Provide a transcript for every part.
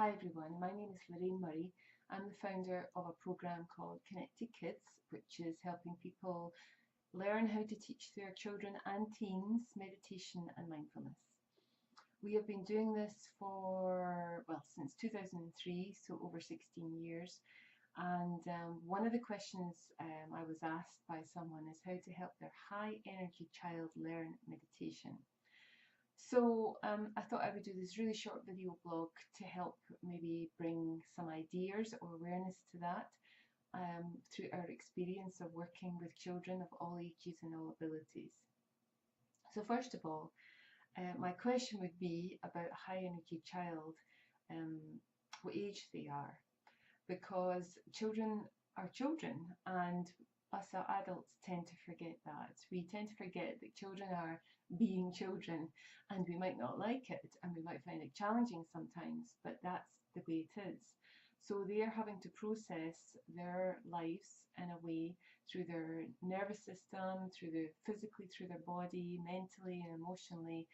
Hi everyone, my name is Lorraine Murray. I'm the founder of a program called Connected Kids, which is helping people learn how to teach their children and teens meditation and mindfulness. We have been doing this since 2003, so over 16 years. And one of the questions I was asked by someone is how to help their high energy child learn meditation. So I thought I would do this really short video blog to help maybe bring some ideas or awareness to that through our experience of working with children of all ages and all abilities. So first of all, my question would be about a high energy child, what age they are, because children are children and us adults tend to forget that. We tend to forget that children are being children, and we might not like it and we might find it challenging sometimes, but that's the way it is. So they are having to process their lives in a way through their nervous system, physically through their body, mentally and emotionally,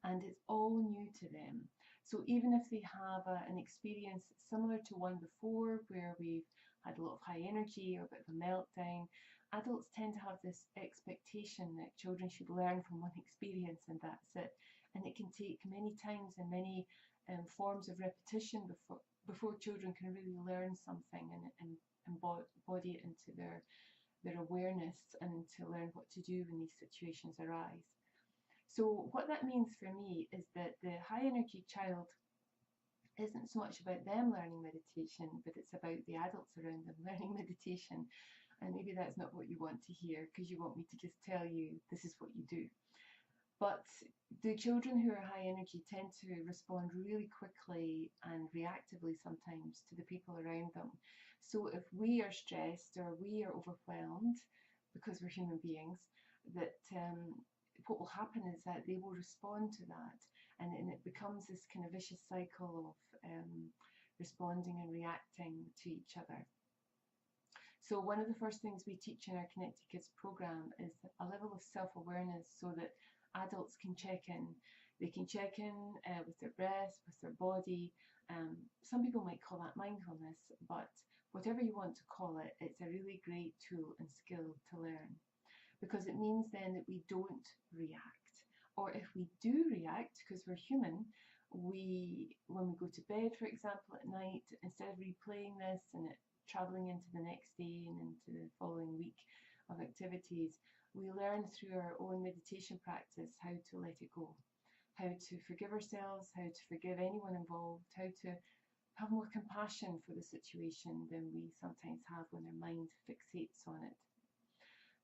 and it's all new to them. So even if they have an experience similar to one before, where we've had a lot of high energy or a bit of a meltdown, adults tend to have this expectation that children should learn from one experience and that's it. And it can take many times and many forms of repetition before children can really learn something and embody it into their awareness and to learn what to do when these situations arise. So what that means for me is that the high energy child isn't so much about them learning meditation, but it's about the adults around them learning meditation. And maybe that's not what you want to hear, because you want me to just tell you this is what you do. But the children who are high energy tend to respond really quickly and reactively sometimes to the people around them. So if we are stressed or we are overwhelmed, because we're human beings, that what will happen is that they will respond to that, and it becomes this kind of vicious cycle of responding and reacting to each other. So one of the first things we teach in our Connected Kids program is a level of self-awareness so that adults can check in. They can check in with their breath, with their body. Some people might call that mindfulness, but whatever you want to call it, it's a really great tool and skill to learn, because it means then that we don't react. Or if we do react, because we're human, when we go to bed, for example, at night, instead of replaying this and it traveling into the next day and into the following week of activities, we learn through our own meditation practice how to let it go, how to forgive ourselves, how to forgive anyone involved, how to have more compassion for the situation than we sometimes have when our mind fixates on it.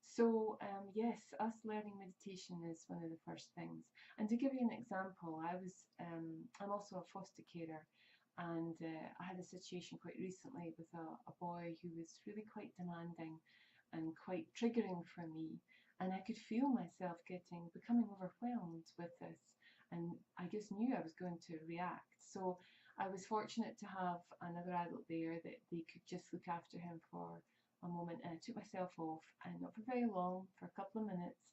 So yes, us learning meditation is one of the first things. And to give you an example, I'm also a foster carer, and I had a situation quite recently with a boy who was really quite demanding and quite triggering for me, and I could feel myself becoming overwhelmed with this, and I just knew I was going to react. So I was fortunate to have another adult there that they could just look after him for a moment, and I took myself off, and not for very long, for a couple of minutes,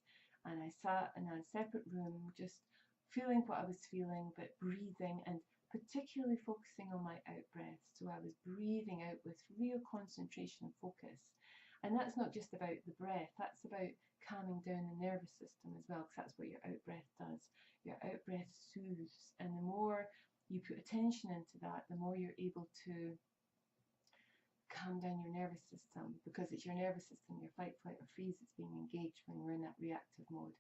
and I sat in a separate room just feeling what I was feeling, but breathing and particularly focusing on my out breath. So I was breathing out with real concentration and focus. And that's not just about the breath, that's about calming down the nervous system as well, because that's what your out breath does. Your out breath soothes, and the more you put attention into that, the more you're able to calm down your nervous system, because it's your nervous system, your fight, flight or freeze, that's being engaged when we're in that reactive mode.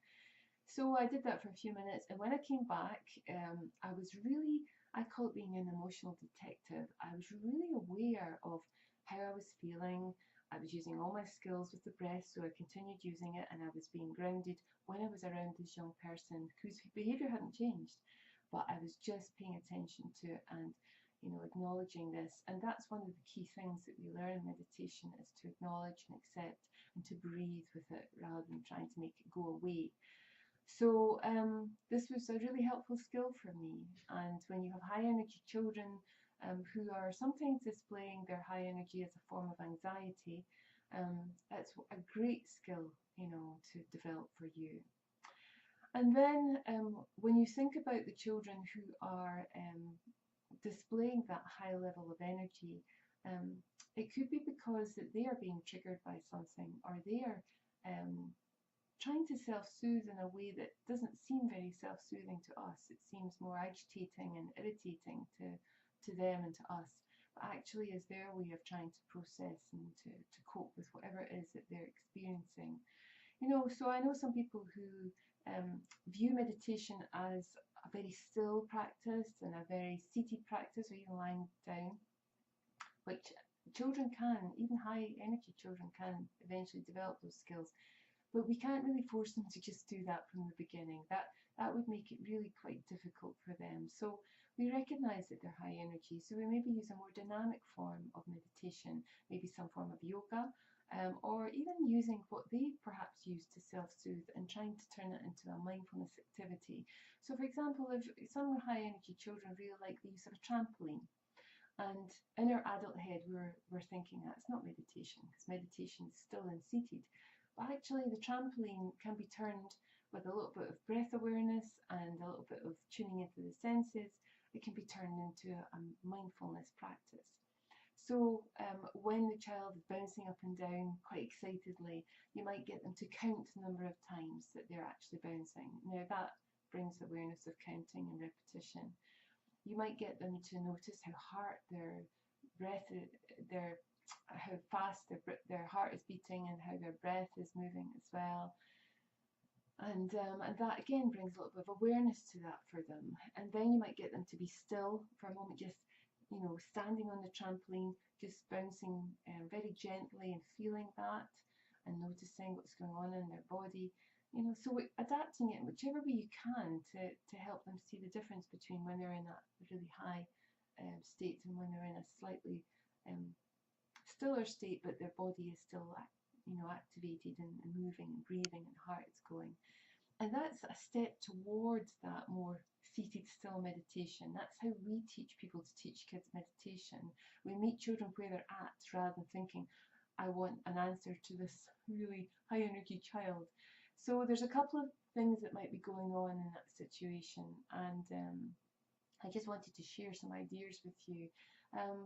So I did that for a few minutes, and when I came back, I call it being an emotional detective. I was really aware of how I was feeling. I was using all my skills with the breath, so I continued using it, and I was being grounded when I was around this young person whose behaviour hadn't changed, but I was just paying attention to it and acknowledging this. And that's one of the key things that we learn in meditation, is to acknowledge and accept and to breathe with it rather than trying to make it go away. So this was a really helpful skill for me. And when you have high energy children who are sometimes displaying their high energy as a form of anxiety, that's a great skill, to develop for you. And then when you think about the children who are displaying that high level of energy, it could be because that they are being triggered by something, or they are trying to self-soothe in a way that doesn't seem very self-soothing to us. It seems more agitating and irritating to them and to us, but actually is their way of trying to process and to cope with whatever it is that they're experiencing. So I know some people who view meditation as a very still practice and a very seated practice, or even lying down, which children can, even high energy children can eventually develop those skills. But we can't really force them to just do that from the beginning. That would make it really quite difficult for them. So we recognize that they're high energy, so we maybe use a more dynamic form of meditation, maybe some form of yoga, or even using what they perhaps use to self-soothe and trying to turn it into a mindfulness activity. So for example, if some high energy children really like the use of a trampoline, and in our adult head we're thinking that's not meditation, because meditation is still in seated. But actually the trampoline can be turned with a little bit of breath awareness and a little bit of tuning into the senses. It can be turned into a mindfulness practice. So when the child is bouncing up and down quite excitedly, you might get them to count the number of times that they're actually bouncing. Now that brings awareness of counting and repetition. You might get them to notice how hard their breath, how fast their heart is beating and how their breath is moving as well. And that again brings a little bit of awareness to that for them. And then you might get them to be still for a moment, just standing on the trampoline, just bouncing very gently and feeling that and noticing what's going on in their body. So we're adapting it in whichever way you can to help them see the difference between when they're in that really high state and when they're in a slightly stiller state, but their body is still activated and moving and breathing and heart is going. And that's a step towards that more seated still meditation. That's how we teach people to teach kids meditation. We meet children where they're at rather than thinking, I want an answer to this really high energy child. So there's a couple of things that might be going on in that situation, and I just wanted to share some ideas with you.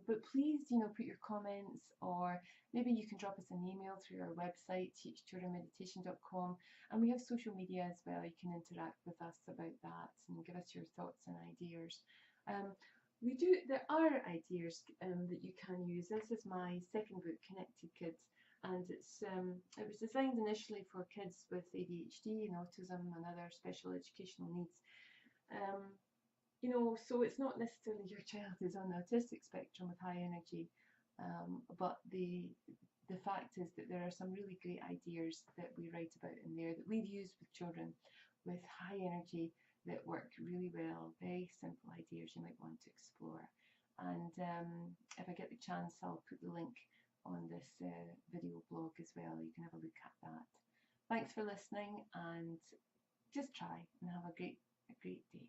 But please, put your comments, or maybe you can drop us an email through our website, teachchildrenmeditation.com, and we have social media as well. You can interact with us about that and give us your thoughts and ideas. There are ideas that you can use. This is my second book, Connected Kids, and it was designed initially for kids with ADHD and autism and other special educational needs. So it's not necessarily your child is on the autistic spectrum with high energy, but the fact is that there are some really great ideas that we write about in there that we've used with children with high energy that work really well. Very simple ideas you might want to explore. And if I get the chance, I'll put the link on this video blog as well. You can have a look at that. Thanks for listening, and just try and have a great day.